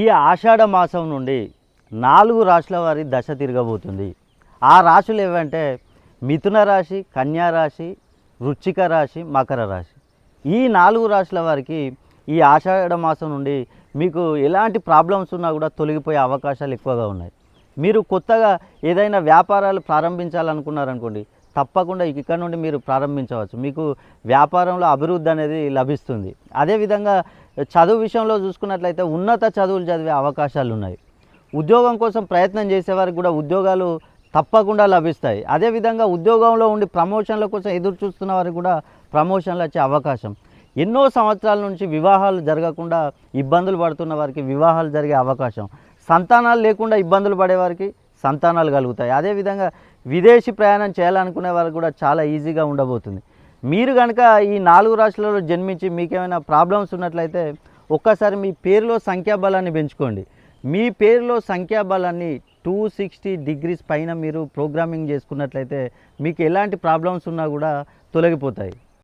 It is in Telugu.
ఈ ఆషాఢ మాసం నుండి 4 రాశుల వారి దశ తిరగబోతుంది. ఆ రాశులు ఏవంటే మిథున రాశి, కన్యా రాశి, వృశ్చిక రాశి, మకర రాశి. ఈ 4 రాశుల వారికి ఈ ఆషాఢ మాసం నుండి మీకు ఎలాంటి ప్రాబ్లమ్స్ ఉన్నా కూడా తొలగిపోయే అవకాశాలు ఎక్కువగా ఉన్నాయి. మీరు కొత్తగా ఏదైనా వ్యాపారాలు ప్రారంభించాలనుకున్నారనుకోండి, తప్పకుండా ఇక్కడ నుండి మీరు ప్రారంభించవచ్చు. మీకు వ్యాపారంలో అభివృద్ధి అనేది లభిస్తుంది. అదేవిధంగా చదువు విషయంలో చూసుకున్నట్లయితే ఉన్నత చదువులు చదివే అవకాశాలు ఉన్నాయి. ఉద్యోగం కోసం ప్రయత్నం చేసేవారికి కూడా ఉద్యోగాలు తప్పకుండా లభిస్తాయి. అదేవిధంగా ఉద్యోగంలో ఉండి ప్రమోషన్ల కోసం ఎదురు చూస్తున్న వారికి కూడా ప్రమోషన్లు వచ్చే అవకాశం. ఎన్నో సంవత్సరాల నుంచి వివాహాలు జరగకుండా ఇబ్బందులు పడుతున్న వారికి వివాహాలు జరిగే అవకాశం. సంతానాలు లేకుండా ఇబ్బందులు పడేవారికి సంతానాలు కలుగుతాయి. అదేవిధంగా విదేశీ ప్రయాణం చేయాలనుకునే వారికి కూడా చాలా ఈజీగా ఉండబోతుంది. మీరు కనుక ఈ 4 రాశులలో జన్మించి మీకేమైనా ప్రాబ్లమ్స్ ఉన్నట్లయితే ఒక్కసారి మీ పేరులో సంఖ్యాబలాన్ని పెంచుకోండి. మీ పేరులో సంఖ్యాబలాన్ని 260 డిగ్రీస్ పైన మీరు ప్రోగ్రామింగ్ చేసుకున్నట్లయితే మీకు ఎలాంటి ప్రాబ్లమ్స్ ఉన్నా కూడా తొలగిపోతాయి.